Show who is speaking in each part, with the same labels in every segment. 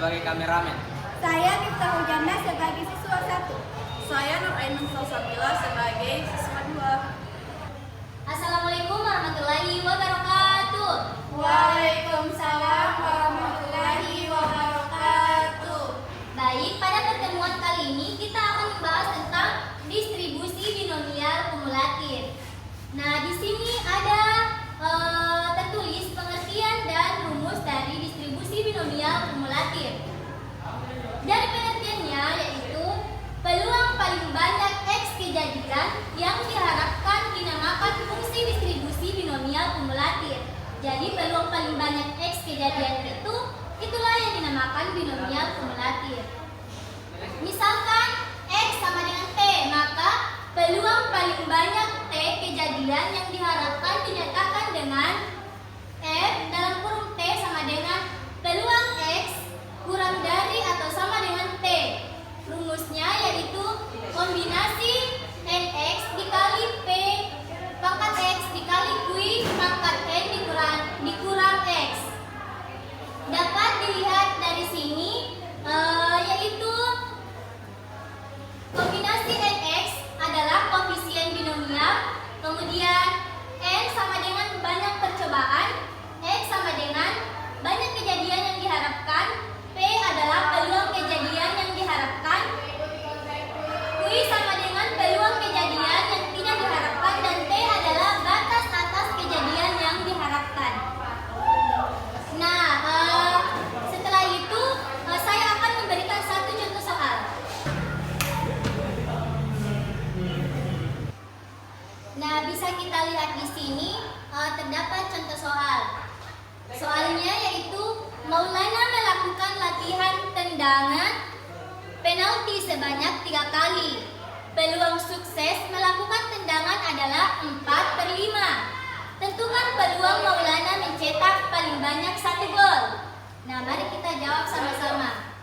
Speaker 1: sebagai kameramen.
Speaker 2: Saya Miftah Hujana sebagai siswa 1.
Speaker 3: Saya Nur Ainun Salsabila sebagai siswa 2.
Speaker 4: Assalamualaikum warahmatullahi wabarakatuh.
Speaker 2: Waalaikumsalam warahmatullahi wabarakatuh.
Speaker 4: Baik, pada pertemuan kali ini kita akan membahas tentang distribusi binomial kumulatif. Nah, di sini ada tertulis pengertian dan rumus dari distribusi binomial kumulatif. Dari pengertiannya yaitu peluang paling banyak X kejadian yang diharapkan dinamakan fungsi distribusi binomial kumulatif. Jadi peluang paling banyak X kejadian itulah yang dinamakan binomial kumulatif. Misalkan X sama dengan T, maka peluang paling banyak T kejadian yang diharapkan dinyatakan dengan F dalam kurung T sama dengan peluang X kurang dari atau sama dengan T. Rumusnya yaitu kombinasi NX dikali P pangkat X dikali Q pangkat N dikurang X. Dapat dilihat dari sini yaitu kombinasi NX adalah koefisien binomial, kemudian N sama dengan banyak percobaan, X sama dengan banyak kejadian yang diharapkan, P adalah peluang kejadian yang diharapkan, Q sama dengan peluang kejadian yang tidak diharapkan, dan T adalah batas atas kejadian yang diharapkan. Nah, setelah itu saya akan memberikan satu contoh soal. Nah, bisa kita lihat di sini terdapat contoh soal. Soalnya yaitu Maulana melakukan latihan tendangan penalti sebanyak 3 kali. Peluang sukses melakukan tendangan adalah 4/5. Tentukan peluang Maulana mencetak paling banyak 1 gol. Nah, mari kita jawab sama-sama.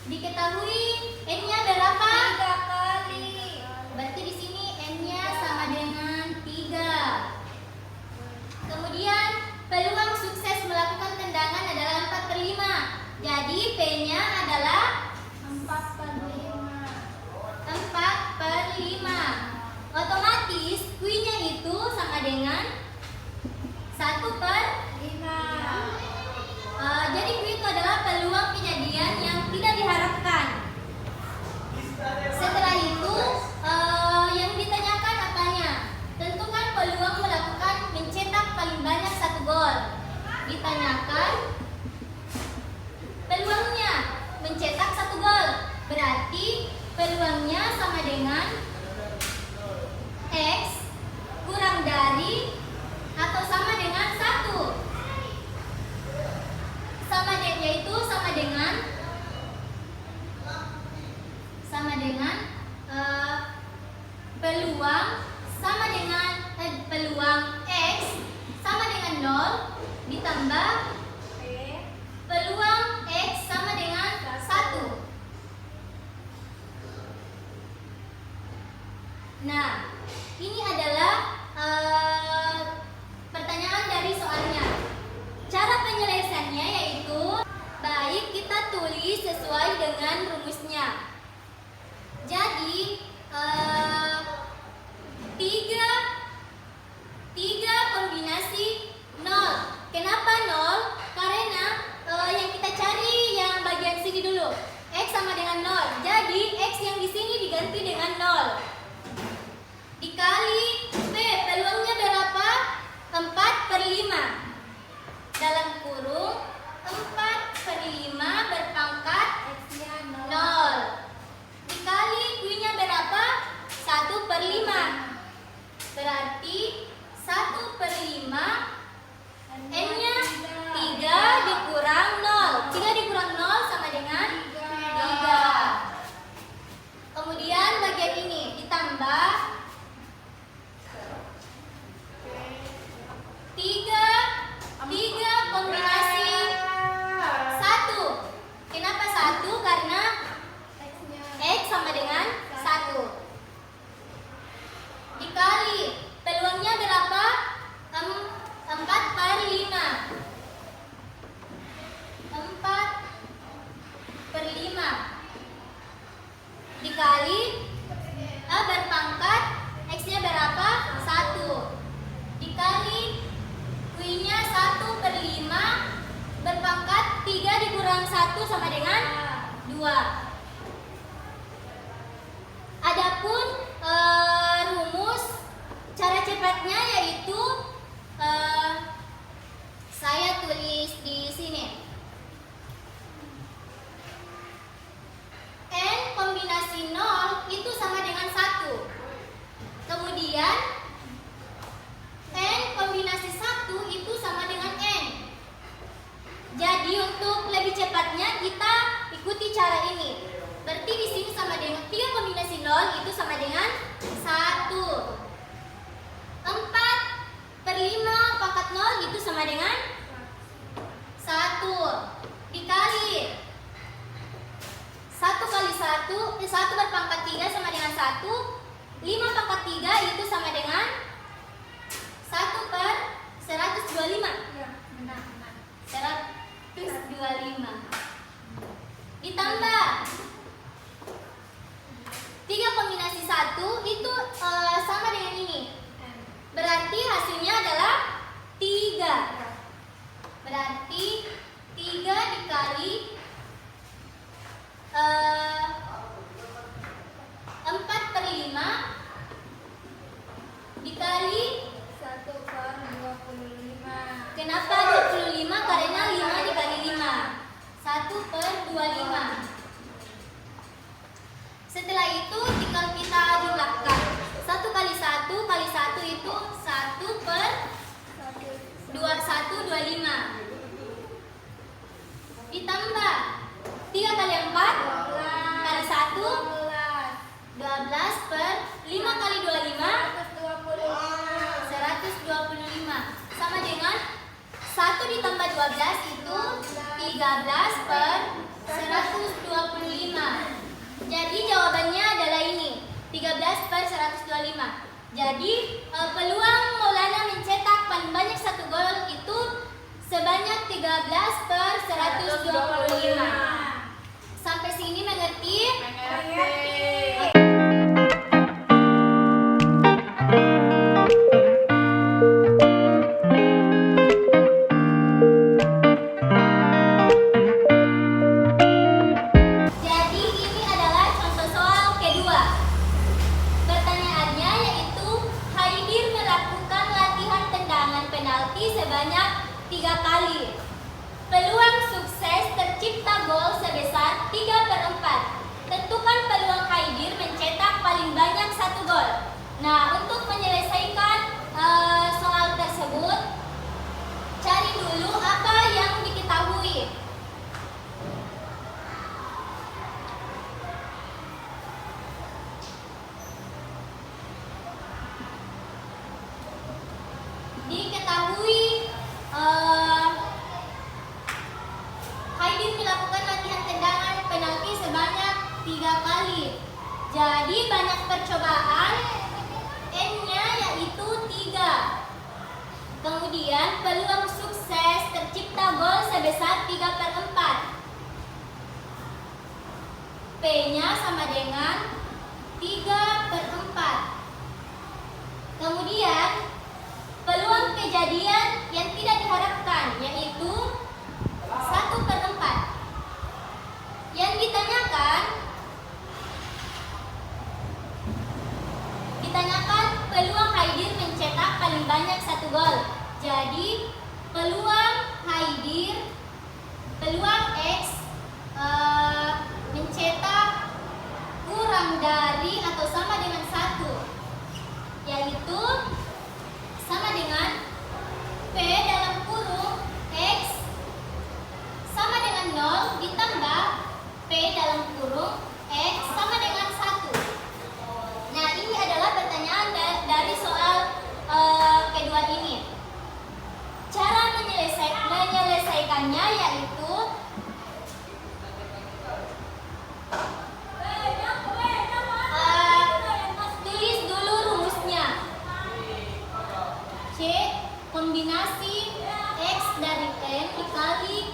Speaker 4: Diketahui N-nya berapa?
Speaker 2: 3 kali.
Speaker 4: Berarti di sini N-nya sama dengan 3. Kemudian peluang sukses melakukan tendangan adalah 4/5. Jadi P-nya adalah
Speaker 2: 4/5.
Speaker 4: 4/5. Otomatis Q-nya itu sama dengan 1/5. Jadi Q itu adalah peluang kejadian yang tidak diharapkan. Setelah itu yang ditanyakan apanya? Tentukan peluang melakukan mencetak paling banyak 1 gol. Ditanyakan peluangnya mencetak 1 gol. Berarti peluangnya sama dengan X kurang dari atau sama dengan 1. Yaitu sama dengan peluang sama dengan peluang X sama dengan 0 ditambah peluang X sama dengan 1. Nah, ini adalah pertanyaan dari soalnya. Cara penyelesaiannya yaitu baik kita tulis sesuai dengan rumusnya. Jadi 3 kombinasi 0. Kenapa 0? Karena yang kita cari yang bagian sini dulu. X sama dengan 0. Jadi X yang di sini diganti dengan 0. Dikali P, peluangnya berapa? 4/5. Dalam kurung 4/5 berpangkat
Speaker 2: X-nya
Speaker 4: 0. Dikali Q-nya berapa? 1 sama dengan 2. Adapun rumus cara cepatnya yaitu saya tulis di sini. N kombinasi 0 itu sama dengan 1. Kemudian N kombinasi 1 itu sama dengan N. Jadi untuk lebih cepatnya kita ikuti cara ini. Berarti di sini sama dengan 3 kombinasi 0 itu sama dengan 1. 4/5 pangkat 0 itu sama dengan 1. Dikali 1 kali 1, 1 berpangkat 3 sama dengan 1. 5 pangkat 3 itu sama dengan 1/125.
Speaker 2: Ya, benar.
Speaker 4: 125. Ditambah 3 kombinasi 1 itu sama dengan ini. Berarti hasilnya adalah 3. Berarti 3 dikali 4/5 dikali
Speaker 2: 1/25.
Speaker 4: kenapa 25? Karena 5 dikali 5 1/25. Setelah itu tinggal kita jumlahkan. 1 kali 1 kali 1 itu 1/2125. Ditambah 3 kali 4 kali 1 12/5 kali 25 125 sama dengan 1 ditambah 12 itu 13/125. Jadi jawabannya adalah ini 13/125. Jadi peluang Maulana mencetak paling banyak 1 gol itu sebanyak 13/125. Sampai sini mengerti? Jadi ini adalah contoh soal kedua. Pertanyaannya yaitu Haidir melakukan latihan tendangan penalti sebanyak 3 kali. Peluang sukses tercipta gol sebesar 3/4. Tentukan peluang Haidir mencetak paling banyak 1 gol. Nah, untuk menyelesaikan soal tersebut, cari dulu apa yang diketahui. Diketahui Haidir melakukan latihan tendangan penalti sebanyak 3 kali. Jadi banyak percobaan, N-nya yaitu 3. Kemudian peluang sukses tercipta gol sebesar 3/4. P-nya sama dengan 3/4. Kemudian peluang kejadian yang tidak diharapkan yaitu 1/4. Yang ditanyakan peluang Haidir mencetak paling banyak 1 gol. Jadi peluang Haidir, peluang X mencetak kurang dari atau sama dengan 1, yaitu sama dengan P dalam kurung X sama dengan 0 ditambah P dalam kurung X sama dengan 1. Nah, ini adalah pertanyaan dari soal kedua ini. Cara menyelesaikannya yaitu tulis dulu rumusnya. C kombinasi X dari N dikali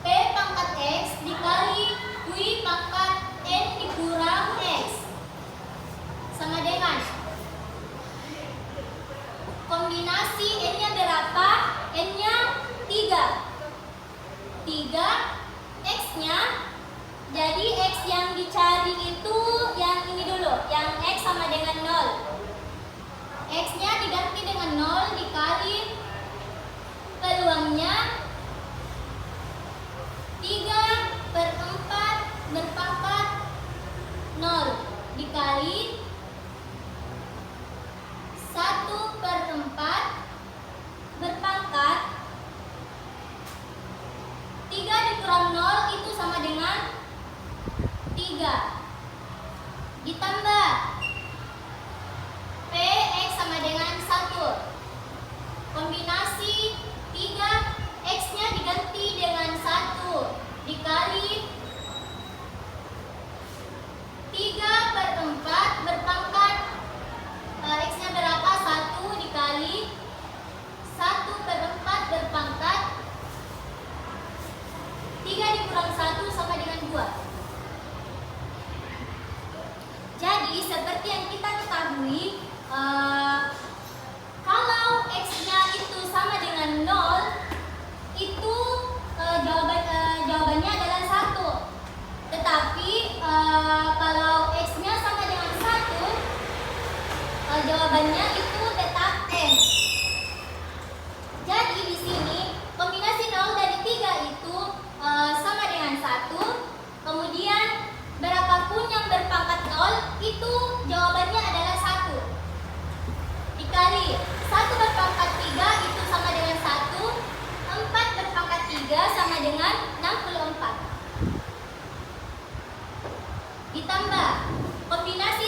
Speaker 4: P pangkat X dikali Q pangkat N dikurang X sama dengan kombinasi N-nya berapa? N-nya 3. yang dicari itu yang ini dulu, yang X sama dengan 0. X-nya diganti dengan 0 dikali peluangnya 3/4 berpangkat 0 dikali 1/4 berpangkat 3 dikurang 0 itu sama dengan 3 ditambah P X sama dengan 1 kombinasi 3 X-nya diganti dengan 1 dikali 3/4 berpangkat X-nya berapa? 1 dikali 1/4 berpangkat 3 dikurang 1 sama dengan 2. Jadi seperti yang kita ketahui, kalau X-nya itu sama dengan 0, itu jawabannya adalah 1. Tetapi kalau X-nya sama dengan 1, jawabannya itu tetap N. Jadi di sini kombinasi 0 dari 3 itu sama dengan 1. Kemudian berapapun yang berpangkat 0 itu jawabannya adalah 1. Dikali 1 berpangkat 3 itu sama dengan 1. 4 berpangkat 3 sama dengan 64. Ditambah kombinasi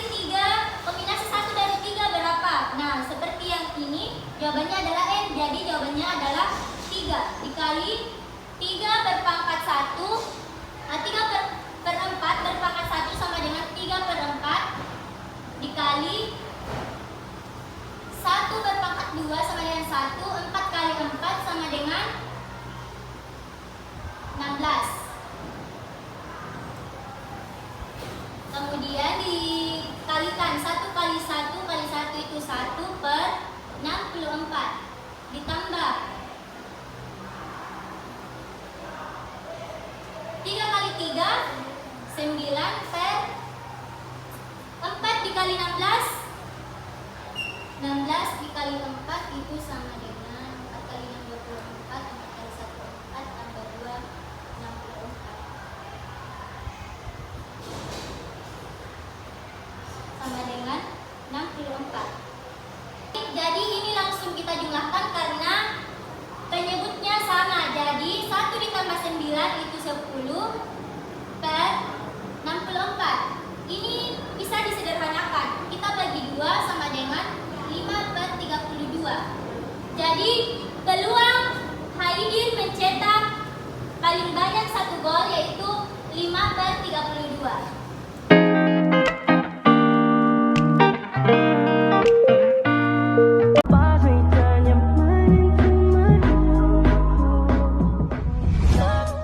Speaker 4: 1 dari 3 berapa? Nah, seperti yang ini jawabannya adalah N. Jadi jawabannya adalah 3 dikali 3 berpangkat 1. 3/4 berpangkat 1 sama dengan 3/4 dikali 1 berpangkat 2 sama dengan 1. 4 kali 4 sama dengan 16. Kemudian dikalikan 1 kali 1 kali 1 itu 1/64 ditambah 3 kali 3 9/4 dikali 16. 16 dikali 4 itu sama dengan 4 kali 6 24, 4 kali 1 4 tambah 2 64 sama dengan 64. Jadi ini langsung kita jumlahkan karena penyebutnya sama. Jadi 1 ditambah 9 itu 10/64. Ini bisa disederhanakan. Kita bagi 2 sama dengan 5/32. Jadi peluang Haidin mencetak paling banyak 1 gol yaitu 5/32.